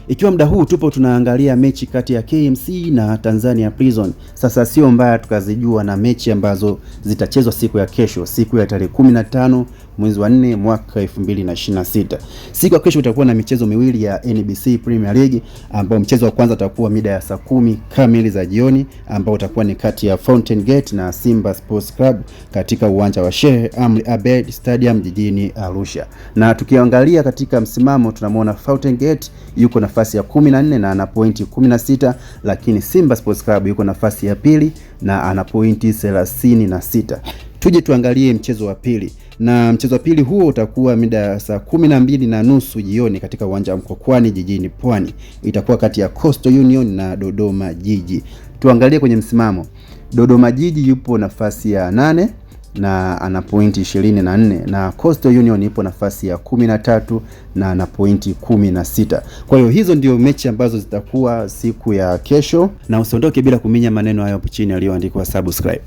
Ikiwa muda huu tupo tunaangalia mechi kati ya KMC na Tanzania Prison. Sasa sio mbaya tukazijua na mechi ambazo zitachezwa siku ya kesho, siku ya tarehe 15 mwezi wa 4 mwaka 2026. Siku ya kesho utakuwa na michezo miwili ya NBC Premier League, ambao mchezo wa kwanza utakuwa mida ya saa 10 kamili za jioni, ambao utakuwa ni kati ya Fountain Gate na Simba Sports Club katika uwanja wa Sheikh Amri Abeid Stadium jijini Arusha. Na tukiangalia katika msimamo tunamwona Fountain Gate yuko nafasi ya 14 na ana pointi 16, lakini Simba Sports Club yuko nafasi ya pili na ana pointi 36. Tuje tuangalie mchezo wa pili. Na mchezo wa pili huo utakuwa mida ya saa 12:30 jioni katika uwanja wa Mkwakwani jijini Pwani. Itakuwa kati ya Coastal Union na Dodoma Jiji. Tuangalie kwenye msimamo. Dodoma Jiji yupo nafasi ya 8 na ana pointi 24, na Coastal Union ipo nafasi ya 13 na ana pointi 16. Kwa hiyo hizo ndio mechi ambazo zitakuwa siku ya kesho, na usiondoke bila kuminya maneno hayo hapo chini yaliyoandikwa subscribe.